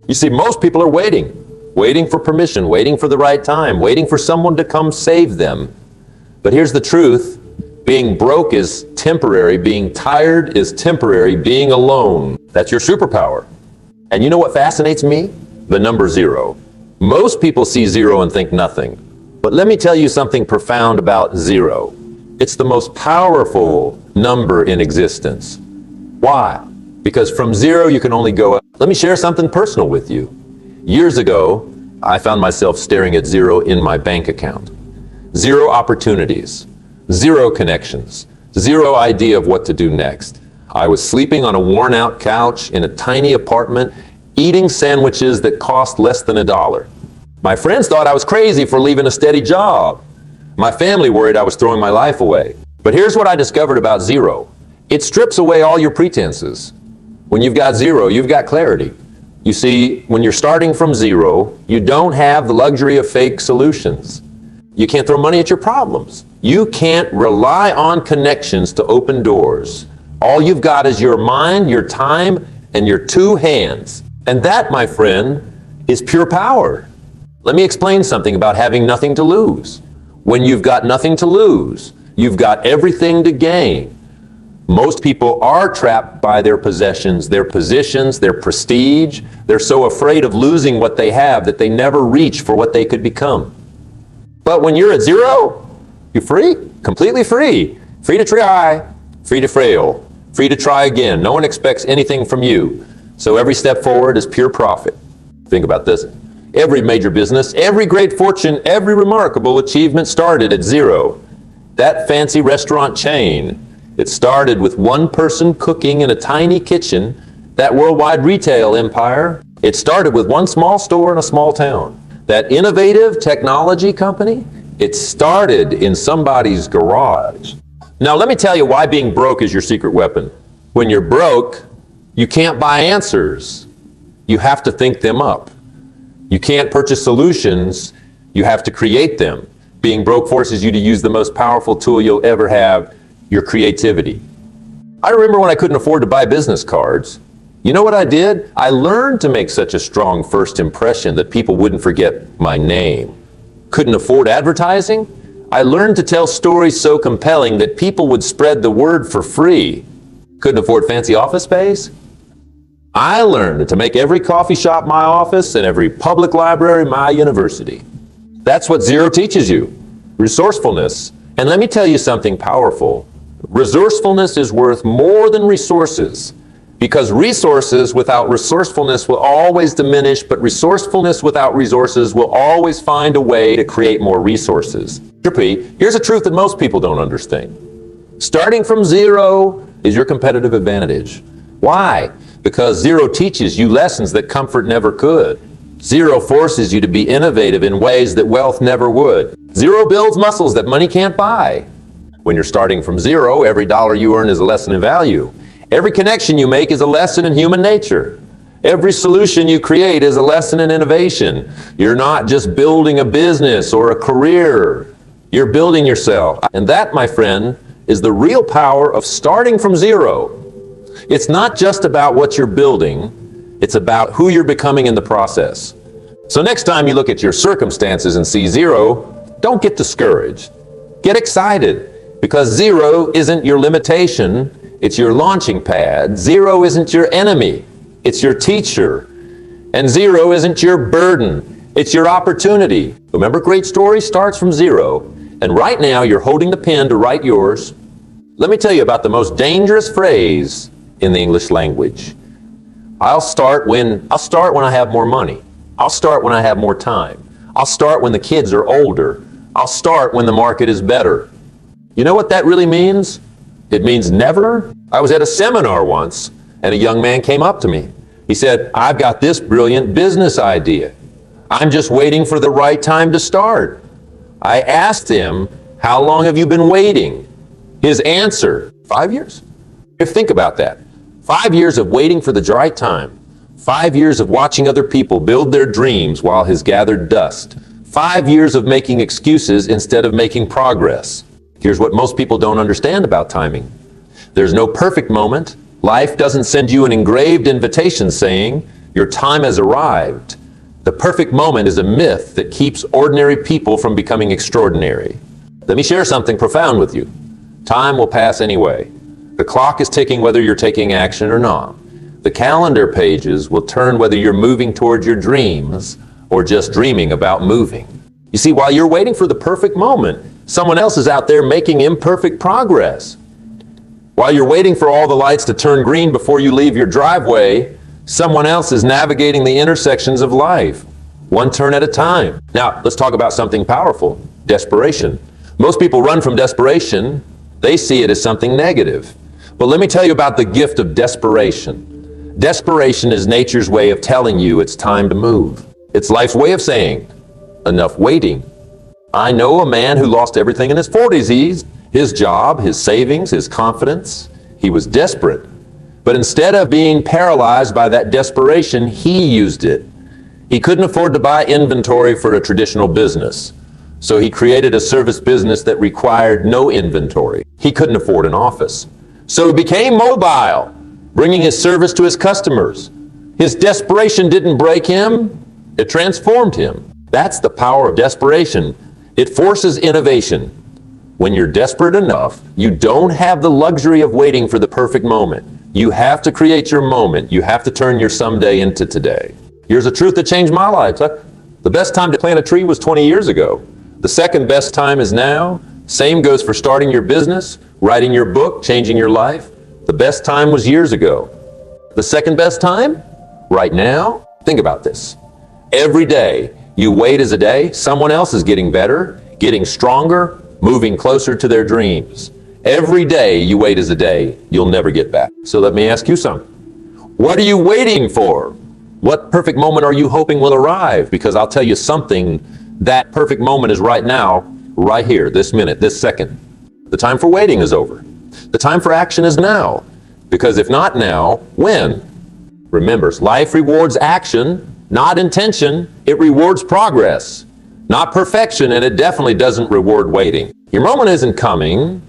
You see, most people are waiting for permission, waiting for the right time, waiting for someone to come save them. But here's the truth. Being broke is temporary. Being tired is temporary. Being alone, that's your superpower. And you know what fascinates me? The number 0. Most people see 0 and think nothing. But let me tell you something profound about 0. It's the most powerful number in existence. Why? Because from 0 you can only go up. Let me share something personal with you. Years ago, I found myself staring at 0 in my bank account. 0 opportunities, 0 connections, 0 idea of what to do next. I was sleeping on a worn-out couch in a tiny apartment, eating sandwiches that cost less than $1. My friends thought I was crazy for leaving a steady job. My family worried I was throwing my life away. But here's what I discovered about 0. It strips away all your pretenses. When you've got 0, you've got clarity. You see, when you're starting from 0, you don't have the luxury of fake solutions. You can't throw money at your problems. You can't rely on connections to open doors. All you've got is your mind, your time, and your 2 hands. And that, my friend, is pure power. Let me explain something about having nothing to lose. When you've got nothing to lose, you've got everything to gain. Most people are trapped by their possessions, their positions, their prestige. They're so afraid of losing what they have that they never reach for what they could become. But when you're at 0, you're free, completely free. Free to try, free to fail, free to try again. No one expects anything from you. So every step forward is pure profit. Think about this. Every major business, every great fortune, every remarkable achievement started at 0. That fancy restaurant chain, it started with one person cooking in a tiny kitchen. That worldwide retail empire, it started with one small store in a small town. That innovative technology company, it started in somebody's garage. Now let me tell you why being broke is your secret weapon. When you're broke, you can't buy answers. You have to think them up. You can't purchase solutions. You have to create them. Being broke forces you to use the most powerful tool you'll ever have, your creativity. I remember when I couldn't afford to buy business cards. You know what I did? I learned to make such a strong first impression that people wouldn't forget my name. Couldn't afford advertising? I learned to tell stories so compelling that people would spread the word for free. Couldn't afford fancy office space? I learned to make every coffee shop my office and every public library my university. That's what 0 teaches you, resourcefulness. And let me tell you something powerful. Resourcefulness is worth more than resources, because resources without resourcefulness will always diminish, but resourcefulness without resources will always find a way to create more resources. Here's a truth that most people don't understand. Starting from 0 is your competitive advantage. Why? Because 0 teaches you lessons that comfort never could. 0 forces you to be innovative in ways that wealth never would. 0 builds muscles that money can't buy. When you're starting from 0, every dollar you earn is a lesson in value. Every connection you make is a lesson in human nature. Every solution you create is a lesson in innovation. You're not just building a business or a career. You're building yourself. And that, my friend, is the real power of starting from 0. It's not just about what you're building. It's about who you're becoming in the process. So next time you look at your circumstances and see 0, don't get discouraged. Get excited, because 0 isn't your limitation. It's your launching pad. 0 isn't your enemy. It's your teacher. And 0 isn't your burden. It's your opportunity. Remember, great story starts from 0. And right now you're holding the pen to write yours. Let me tell you about the most dangerous phrase in the English language. I'll start when I have more money. I'll start when I have more time. I'll start when the kids are older. I'll start when the market is better. You know what that really means? It means never. I was at a seminar once, and a young man came up to me. He said, I've got this brilliant business idea. I'm just waiting for the right time to start. I asked him, how long have you been waiting? His answer, 5 years. Think about that. 5 years of waiting for the right time. 5 years of watching other people build their dreams while his gathered dust. 5 years of making excuses instead of making progress. Here's what most people don't understand about timing. There's no perfect moment. Life doesn't send you an engraved invitation saying, Your time has arrived. The perfect moment is a myth that keeps ordinary people from becoming extraordinary. Let me share something profound with you. Time will pass anyway. The clock is ticking whether you're taking action or not. The calendar pages will turn whether you're moving towards your dreams or just dreaming about moving. You see, while you're waiting for the perfect moment, someone else is out there making imperfect progress. While you're waiting for all the lights to turn green before you leave your driveway, someone else is navigating the intersections of life, one turn at a time. Now, let's talk about something powerful, desperation. Most people run from desperation. They see it as something negative. But let me tell you about the gift of desperation. Desperation is nature's way of telling you it's time to move. It's life's way of saying, enough waiting. I know a man who lost everything in his 40s. His job, his savings, his confidence. He was desperate. But instead of being paralyzed by that desperation, he used it. He couldn't afford to buy inventory for a traditional business. So he created a service business that required no inventory. He couldn't afford an office. So he became mobile, bringing his service to his customers. His desperation didn't break him, it transformed him. That's the power of desperation. It forces innovation. When you're desperate enough, you don't have the luxury of waiting for the perfect moment. You have to create your moment. You have to turn your someday into today. Here's a truth that changed my life. The best time to plant a tree was 20 years ago. The second best time is now. Same goes for starting your business, writing your book, changing your life. The best time was years ago. The second best time? Right now? Think about this. Every day you wait as a day, someone else is getting better, getting stronger, moving closer to their dreams. Every day you wait as a day, you'll never get back. So let me ask you something. What are you waiting for? What perfect moment are you hoping will arrive? Because I'll tell you something, that perfect moment is right now, right here, this minute, this second. The time for waiting is over. The time for action is now. Because if not now, when? Remember, life rewards action, not intention. It rewards progress, not perfection, and it definitely doesn't reward waiting. Your moment isn't coming.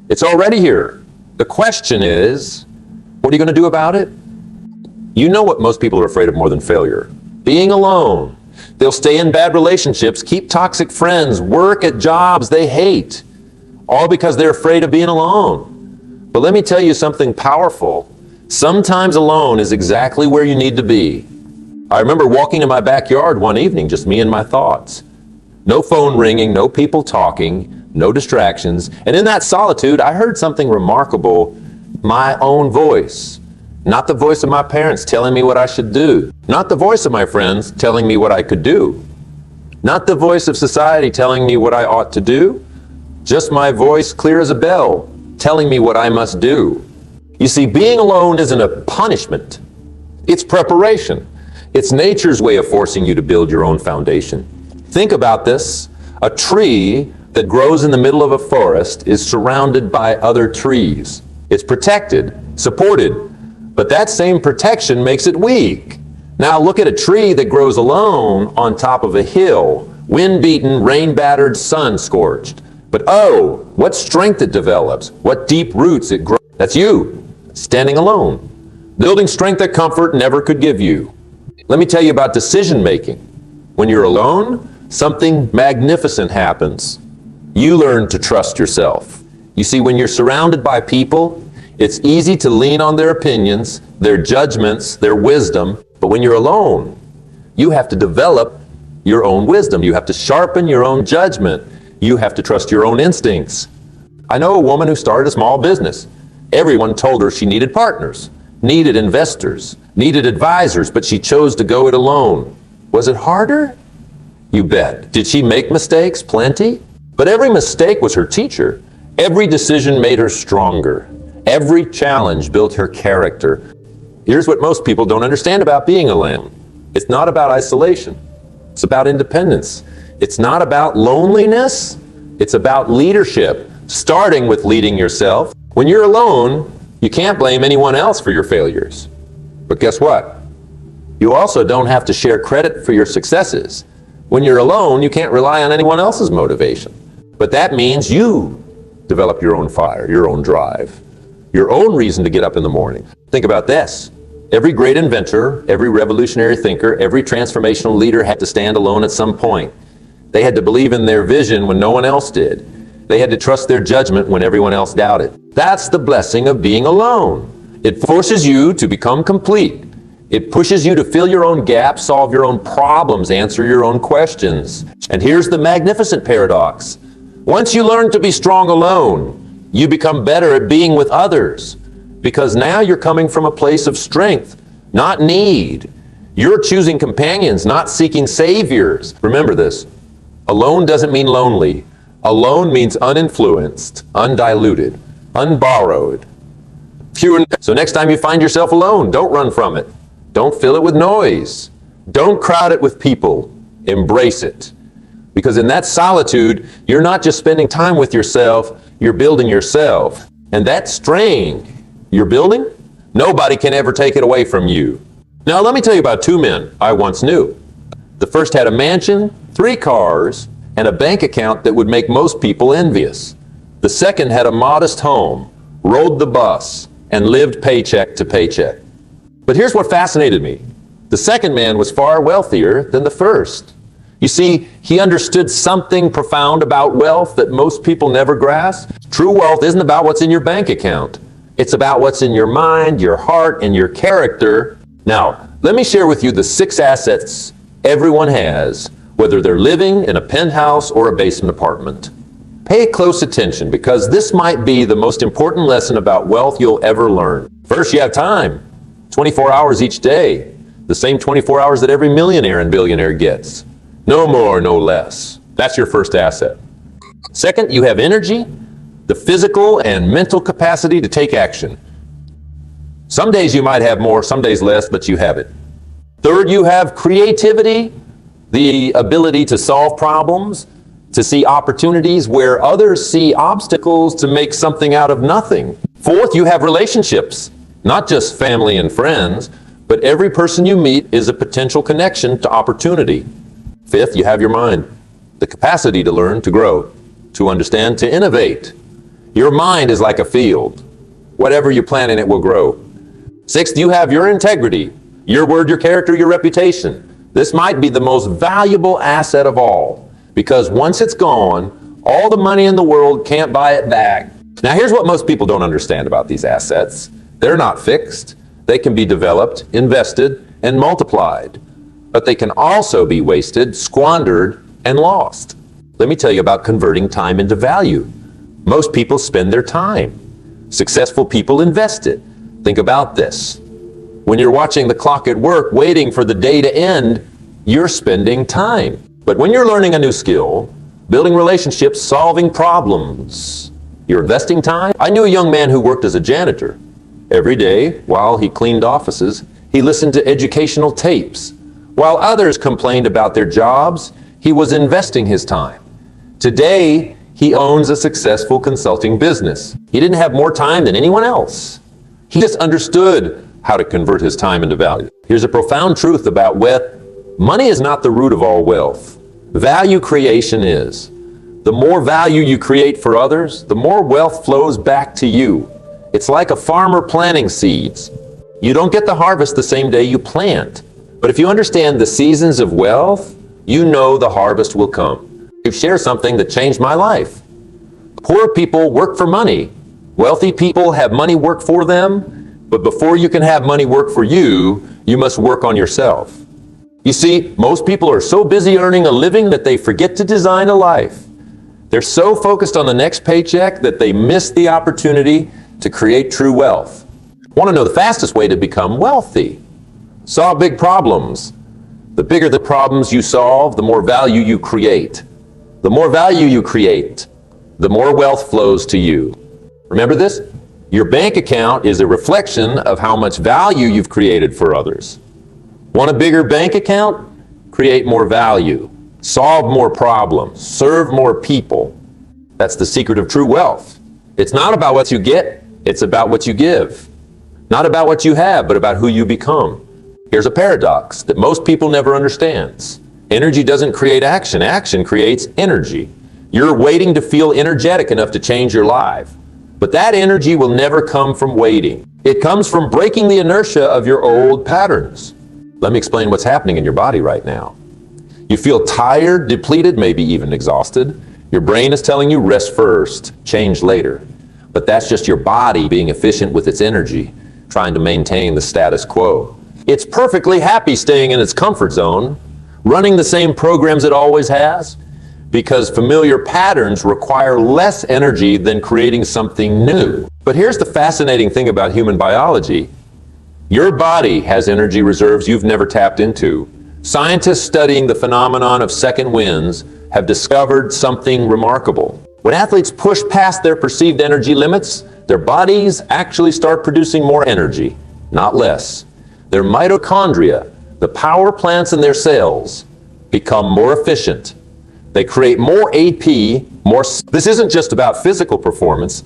It's already here. The question is, what are you going to do about it? You know what most people are afraid of more than failure? Being alone. They'll stay in bad relationships, keep toxic friends, work at jobs they hate, all because they're afraid of being alone. But let me tell you something powerful. Sometimes alone is exactly where you need to be. I remember walking in my backyard one evening, just me and my thoughts. No phone ringing, no people talking, no distractions. And in that solitude, I heard something remarkable, my own voice. Not the voice of my parents telling me what I should do. Not the voice of my friends telling me what I could do. Not the voice of society telling me what I ought to do. Just my voice, clear as a bell, telling me what I must do. You see, being alone isn't a punishment. It's preparation. It's nature's way of forcing you to build your own foundation. Think about this. A tree that grows in the middle of a forest is surrounded by other trees. It's protected, supported, but that same protection makes it weak. Now look at a tree that grows alone on top of a hill, wind-beaten, rain-battered, sun-scorched. But oh, what strength it develops, what deep roots it grows. That's you, standing alone, building strength that comfort never could give you. Let me tell you about decision-making. When you're alone, something magnificent happens. You learn to trust yourself. You see, when you're surrounded by people, it's easy to lean on their opinions, their judgments, their wisdom. But when you're alone, you have to develop your own wisdom. You have to sharpen your own judgment. You have to trust your own instincts. I know a woman who started a small business. Everyone told her she needed partners, needed investors, needed advisors, but she chose to go it alone. Was it harder? You bet. Did she make mistakes? Plenty. But every mistake was her teacher. Every decision made her stronger. Every challenge built her character. Here's what most people don't understand about being alone. It's not about isolation. It's about independence. It's not about loneliness. It's about leadership, starting with leading yourself. When you're alone, you can't blame anyone else for your failures. But guess what? You also don't have to share credit for your successes. When you're alone, you can't rely on anyone else's motivation. But that means you develop your own fire, your own drive, your own reason to get up in the morning. Think about this. Every great inventor, every revolutionary thinker, every transformational leader had to stand alone at some point. They had to believe in their vision when no one else did. They had to trust their judgment when everyone else doubted. That's the blessing of being alone. It forces you to become complete. It pushes you to fill your own gaps, solve your own problems, answer your own questions. And here's the magnificent paradox. Once you learn to be strong alone, you become better at being with others, because now you're coming from a place of strength, not need. You're choosing companions, not seeking saviors. Remember this. Alone doesn't mean lonely. Alone means uninfluenced, undiluted, unborrowed. So next time you find yourself alone, don't run from it. Don't fill it with noise. Don't crowd it with people. Embrace it. Because in that solitude, you're not just spending time with yourself, you're building yourself. And that strength you're building, nobody can ever take it away from you. Now let me tell you about two men I once knew. The first had a mansion, 3 cars, and a bank account that would make most people envious. The second had a modest home, rode the bus, and lived paycheck to paycheck. But here's what fascinated me. The second man was far wealthier than the first. You see, he understood something profound about wealth that most people never grasp. True wealth isn't about what's in your bank account. It's about what's in your mind, your heart, and your character. Now, let me share with you the 6 assets everyone has, whether they're living in a penthouse or a basement apartment. Pay close attention, because this might be the most important lesson about wealth you'll ever learn. First, you have time. 24 hours each day. The same 24 hours that every millionaire and billionaire gets. No more, no less. That's your first asset. Second, you have energy, the physical and mental capacity to take action. Some days you might have more, some days less, but you have it. Third, you have creativity, the ability to solve problems, to see opportunities where others see obstacles, to make something out of nothing. Fourth, you have relationships, not just family and friends, but every person you meet is a potential connection to opportunity. Fifth, you have your mind, the capacity to learn, to grow, to understand, to innovate. Your mind is like a field. Whatever you plant in it will grow. Sixth, you have your integrity, your word, your character, your reputation. This might be the most valuable asset of all, because once it's gone, all the money in the world can't buy it back. Now here's what most people don't understand about these assets. They're not fixed. They can be developed, invested, and multiplied. But they can also be wasted, squandered, and lost. Let me tell you about converting time into value. Most people spend their time. Successful people invest it. Think about this. When you're watching the clock at work, waiting for the day to end, you're spending time. But when you're learning a new skill, building relationships, solving problems, you're investing time. I knew a young man who worked as a janitor. Every day, while he cleaned offices, he listened to educational tapes. While others complained about their jobs, he was investing his time. Today, he owns a successful consulting business. He didn't have more time than anyone else. He just understood how to convert his time into value. Here's a profound truth about wealth. Money is not the root of all wealth. Value creation is. The more value you create for others, the more wealth flows back to you. It's like a farmer planting seeds. You don't get the harvest the same day you plant. But if you understand the seasons of wealth, you know the harvest will come. You share something that changed my life. Poor people work for money. Wealthy people have money work for them. But before you can have money work for you, you must work on yourself. You see, most people are so busy earning a living that they forget to design a life. They're so focused on the next paycheck that they miss the opportunity to create true wealth. Want to know the fastest way to become wealthy? Solve big problems. The bigger the problems you solve, the more value you create. The more value you create, the more wealth flows to you. Remember this? Your bank account is a reflection of how much value you've created for others. Want a bigger bank account? Create more value. Solve more problems. Serve more people. That's the secret of true wealth. It's not about what you get, it's about what you give. Not about what you have, but about who you become. Here's a paradox that most people never understand. Energy doesn't create action. Action creates energy. You're waiting to feel energetic enough to change your life. But that energy will never come from waiting. It comes from breaking the inertia of your old patterns. Let me explain what's happening in your body right now. You feel tired, depleted, maybe even exhausted. Your brain is telling you rest first, change later. But that's just your body being efficient with its energy, trying to maintain the status quo. It's perfectly happy staying in its comfort zone, running the same programs it always has, because familiar patterns require less energy than creating something new. But here's the fascinating thing about human biology. Your body has energy reserves you've never tapped into. Scientists studying the phenomenon of second winds have discovered something remarkable. When athletes push past their perceived energy limits, their bodies actually start producing more energy, not less. Their mitochondria, the power plants in their cells, become more efficient. They create more AP, more. This isn't just about physical performance.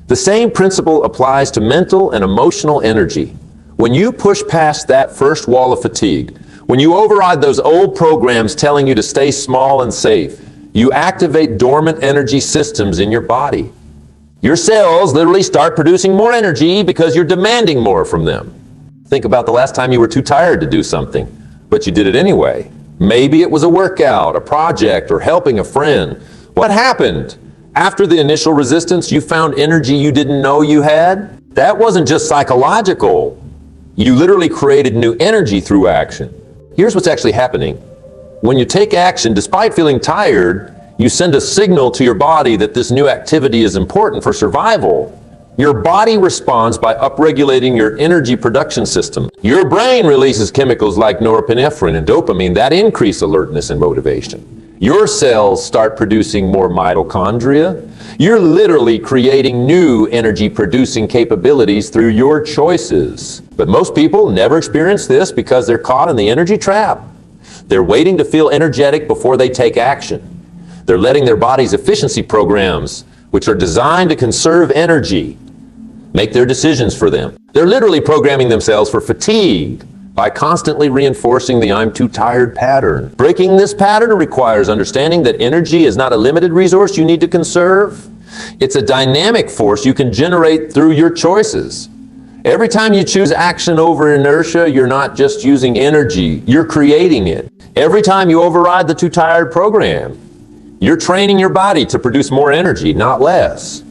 The same principle applies to mental and emotional energy. When you push past that first wall of fatigue, when you override those old programs telling you to stay small and safe, you activate dormant energy systems in your body. Your cells literally start producing more energy because you're demanding more from them. Think about the last time you were too tired to do something, but you did it anyway. Maybe it was a workout, a project, or helping a friend. What happened? After the initial resistance, you found energy you didn't know you had? That wasn't just psychological. You literally created new energy through action. Here's what's actually happening. When you take action, despite feeling tired, you send a signal to your body that this new activity is important for survival. Your body responds by upregulating your energy production system. Your brain releases chemicals like norepinephrine and dopamine that increase alertness and motivation. Your cells start producing more mitochondria. You're literally creating new energy-producing capabilities through your choices. But most people never experience this because they're caught in the energy trap. They're waiting to feel energetic before they take action. They're letting their body's efficiency programs, which are designed to conserve energy, make their decisions for them. They're literally programming themselves for fatigue by constantly reinforcing the "I'm too tired" pattern. Breaking this pattern requires understanding that energy is not a limited resource you need to conserve. It's a dynamic force you can generate through your choices. Every time you choose action over inertia, you're not just using energy, you're creating it. Every time you override the "too tired" program, you're training your body to produce more energy, not less.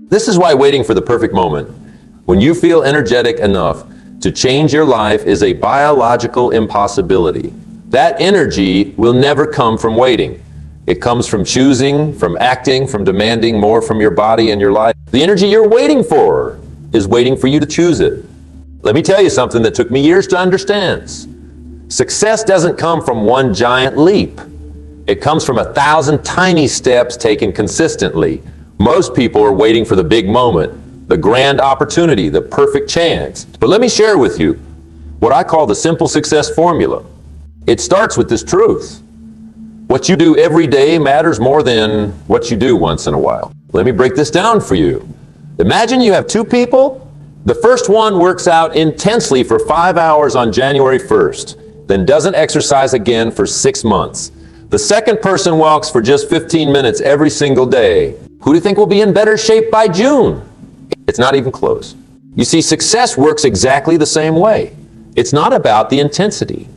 This is why waiting for the perfect moment, when you feel energetic enough to change your life, is a biological impossibility. That energy will never come from waiting. It comes from choosing, from acting, from demanding more from your body and your life. The energy you're waiting for is waiting for you to choose it. Let me tell you something that took me years to understand. Success doesn't come from one giant leap. It comes from 1,000 tiny steps taken consistently. Most people are waiting for the big moment, the grand opportunity, the perfect chance. But let me share with you what I call the simple success formula. It starts with this truth. What you do every day matters more than what you do once in a while. Let me break this down for you. Imagine you have two people. The first one works out intensely for 5 hours on January 1st, then doesn't exercise again for 6 months. The second person walks for just 15 minutes every single day. Who do you think will be in better shape by June? It's not even close. You see, success works exactly the same way. It's not about the intensity.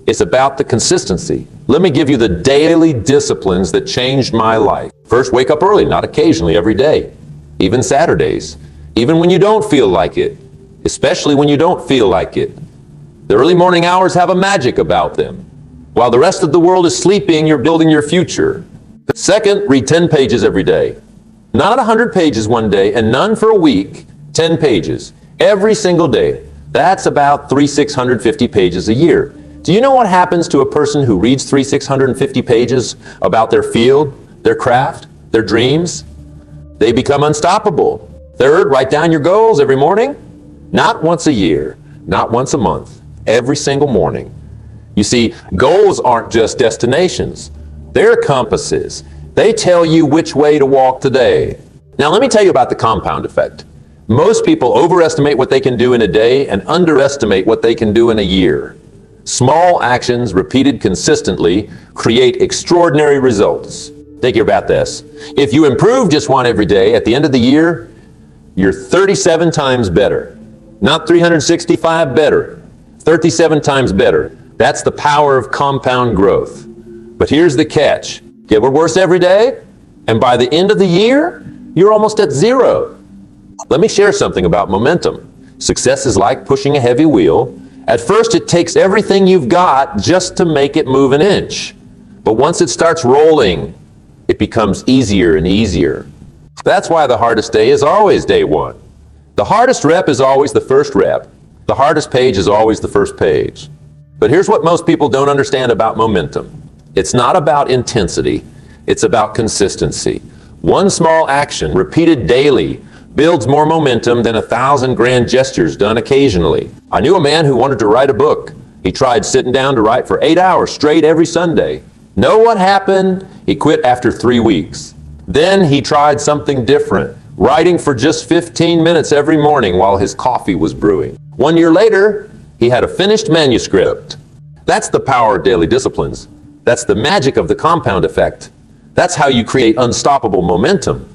It's about the consistency. Let me give you the daily disciplines that changed my life. First, wake up early, not occasionally, every day. Even Saturdays. Even when you don't feel like it. Especially when you don't feel like it. The early morning hours have a magic about them. While the rest of the world is sleeping, you're building your future. Second, read 10 pages every day. Not 100 pages one day, and none for a week. 10 pages. Every single day. That's about 3,650 pages a year. Do you know what happens to a person who reads 3,650 pages about their field, their craft, their dreams? They become unstoppable. Third, write down your goals every morning. Not once a year, not once a month, every single morning. You see, goals aren't just destinations. They're compasses. They tell you which way to walk today. Now let me tell you about the compound effect. Most people overestimate what they can do in a day and underestimate what they can do in a year. Small actions repeated consistently create extraordinary results. Think about this. If you improve just one every day, at the end of the year, you're 37 times better. Not 365 better, 37 times better. That's the power of compound growth. But here's the catch. Get worse every day, and by the end of the year, you're almost at zero. Let me share something about momentum. Success is like pushing a heavy wheel. At first, it takes everything you've got just to make it move an inch. But once it starts rolling, it becomes easier and easier. That's why the hardest day is always day one. The hardest rep is always the first rep. The hardest page is always the first page. But here's what most people don't understand about momentum. It's not about intensity. It's about consistency. One small action, repeated daily, builds more momentum than 1,000 grand gestures done occasionally. I knew a man who wanted to write a book. He tried sitting down to write for 8 hours straight every Sunday. Know what happened? He quit after 3 weeks. Then he tried something different, writing for just 15 minutes every morning while his coffee was brewing. 1 year later, he had a finished manuscript. That's the power of daily disciplines. That's the magic of the compound effect. That's how you create unstoppable momentum.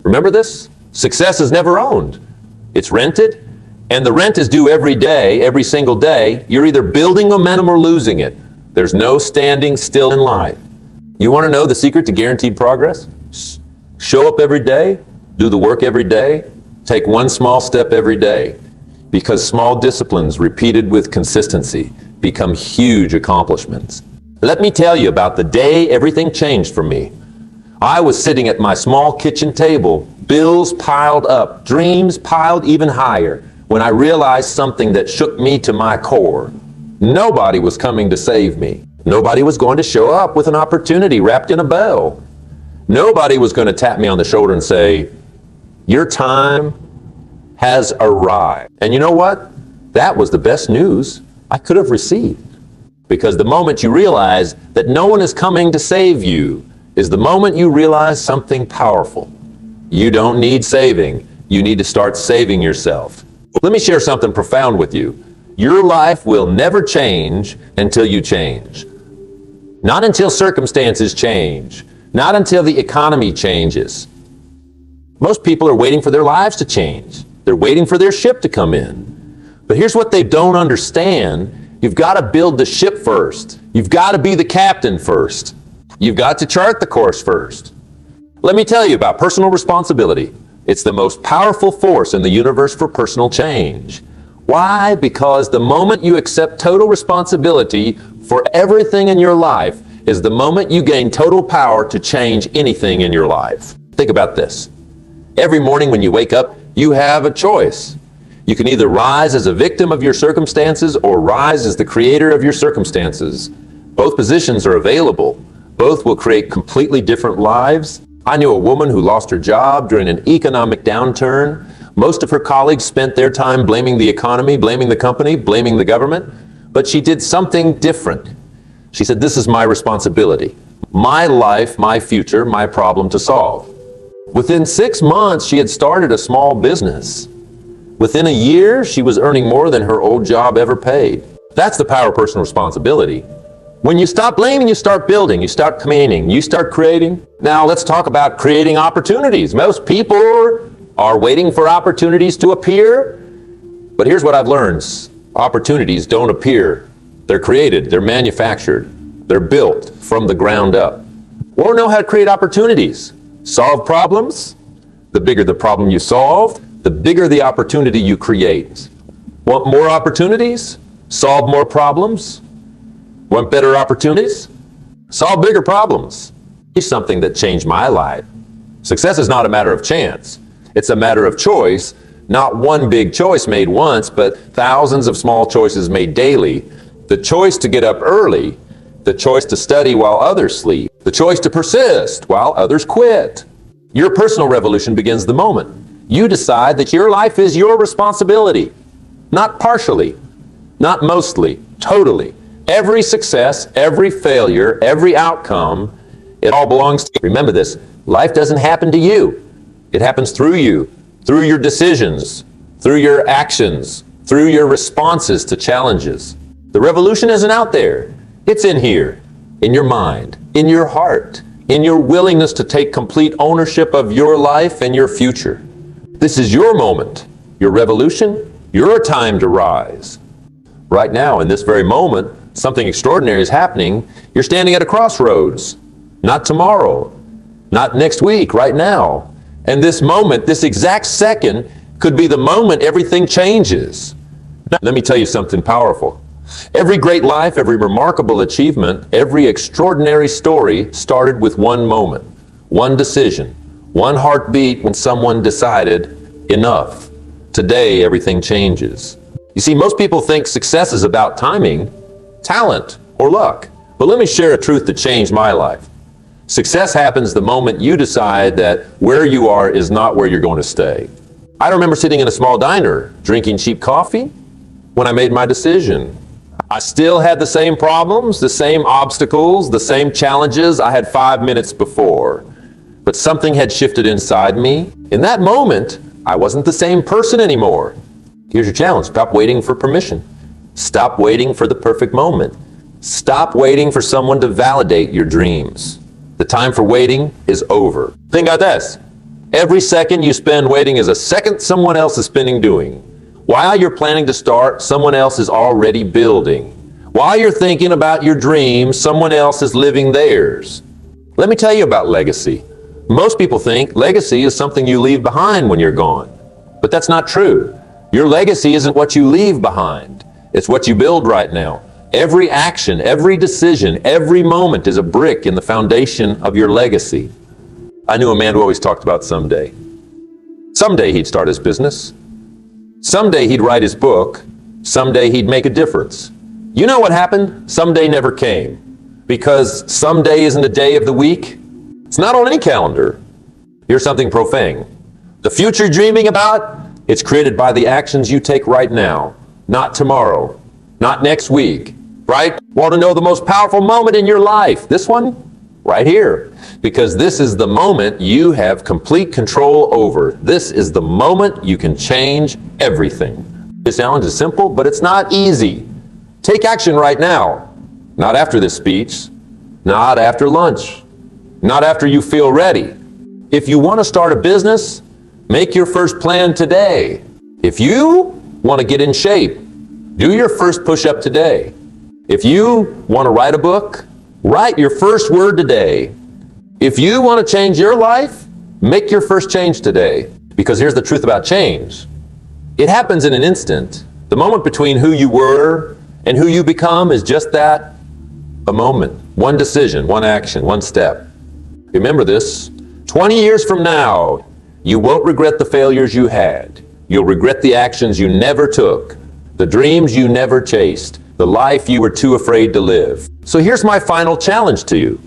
Remember this? Success is never owned. It's rented, and the rent is due every day, every single day. You're either building momentum or losing it. There's no standing still in life. You want to know the secret to guaranteed progress? Show up every day, do the work every day, take one small step every day. Because small disciplines repeated with consistency become huge accomplishments. Let me tell you about the day everything changed for me. I was sitting at my small kitchen table, bills piled up, dreams piled even higher, when I realized something that shook me to my core. Nobody was coming to save me. Nobody was going to show up with an opportunity wrapped in a bow. Nobody was going to tap me on the shoulder and say, "Your time has arrived." And you know what? That was the best news I could have received. Because the moment you realize that no one is coming to save you is the moment you realize something powerful. You don't need saving. You need to start saving yourself. Let me share something profound with you. Your life will never change until you change. Not until circumstances change. Not until the economy changes. Most people are waiting for their lives to change. They're waiting for their ship to come in. But here's what they don't understand. You've got to build the ship first. You've got to be the captain first. You've got to chart the course first. Let me tell you about personal responsibility. It's the most powerful force in the universe for personal change. Why? Because the moment you accept total responsibility for everything in your life is the moment you gain total power to change anything in your life. Think about this. Every morning when you wake up, you have a choice. You can either rise as a victim of your circumstances or rise as the creator of your circumstances. Both positions are available. Both will create completely different lives. I knew a woman who lost her job during an economic downturn. Most of her colleagues spent their time blaming the economy, blaming the company, blaming the government. But she did something different. She said, "This is my responsibility. My life, my future, my problem to solve." Within 6 months, she had started a small business. Within a year, she was earning more than her old job ever paid. That's the power of personal responsibility. When you stop blaming, you start building, you start cleaning, you start creating. Now let's talk about creating opportunities. Most people are waiting for opportunities to appear. But here's what I've learned. Opportunities don't appear. They're created, they're manufactured, they're built from the ground up. Want to know how to create opportunities? Solve problems. The bigger the problem you solve, the bigger the opportunity you create. Want more opportunities? Solve more problems. Want better opportunities? Solve bigger problems. It's something that changed my life. Success is not a matter of chance. It's a matter of choice. Not one big choice made once, but thousands of small choices made daily. The choice to get up early, the choice to study while others sleep, the choice to persist while others quit. Your personal revolution begins the moment you decide that your life is your responsibility. Not partially, not mostly, totally. Every success, every failure, every outcome, it all belongs to you. Remember this, life doesn't happen to you. It happens through you, through your decisions, through your actions, through your responses to challenges. The revolution isn't out there. It's in here, in your mind, in your heart, in your willingness to take complete ownership of your life and your future. This is your moment, your revolution, your time to rise. Right now, in this very moment, something extraordinary is happening. You're standing at a crossroads. Not tomorrow, not next week, right now. And this moment, this exact second, could be the moment everything changes. Now, let me tell you something powerful. Every great life, every remarkable achievement, every extraordinary story started with one moment, one decision, one heartbeat when someone decided, enough. Today, everything changes. You see, most people think success is about timing, talent, or luck. But let me share a truth that changed my life. Success happens the moment you decide that where you are is not where you're going to stay. I remember sitting in a small diner, drinking cheap coffee, when I made my decision. I still had the same problems, the same obstacles, the same challenges I had 5 minutes before. But something had shifted inside me. In that moment, I wasn't the same person anymore. Here's your challenge. Stop waiting for permission. Stop waiting for the perfect moment. Stop waiting for someone to validate your dreams. The time for waiting is over. Think about this. Every second you spend waiting is a second someone else is spending doing. While you're planning to start, someone else is already building. While you're thinking about your dreams, someone else is living theirs. Let me tell you about legacy. Most people think legacy is something you leave behind when you're gone. But that's not true. Your legacy isn't what you leave behind. It's what you build right now. Every action, every decision, every moment is a brick in the foundation of your legacy. I knew a man who always talked about someday. Someday he'd start his business. Someday he'd write his book. Someday he'd make a difference. You know what happened? Someday never came. Because someday isn't a day of the week. It's not on any calendar. Here's something profane. The future you're dreaming about, it's created by the actions you take right now. Not tomorrow. Not next week. Right? Want to know the most powerful moment in your life? This one? Right here. Because this is the moment you have complete control over. This is the moment you can change everything. This challenge is simple, but it's not easy. Take action right now. Not after this speech. Not after lunch. Not after you feel ready. If you want to start a business, make your first plan today. If you want to get in shape, do your first push-up today. If you want to write a book, write your first word today. If you want to change your life, make your first change today. Because here's the truth about change. It happens in an instant. The moment between who you were and who you become is just that, a moment. One decision, one action, one step. Remember this, 20 years from now, you won't regret the failures you had. You'll regret the actions you never took, the dreams you never chased, the life you were too afraid to live. So here's my final challenge to you.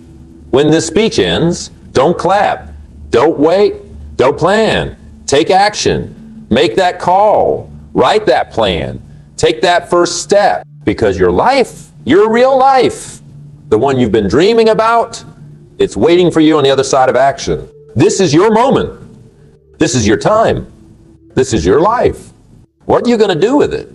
When this speech ends, don't clap, don't wait, don't plan. Take action, make that call, write that plan, take that first step, because your life, your real life, the one you've been dreaming about, it's waiting for you on the other side of action. This is your moment. This is your time. This is your life. What are you going to do with it?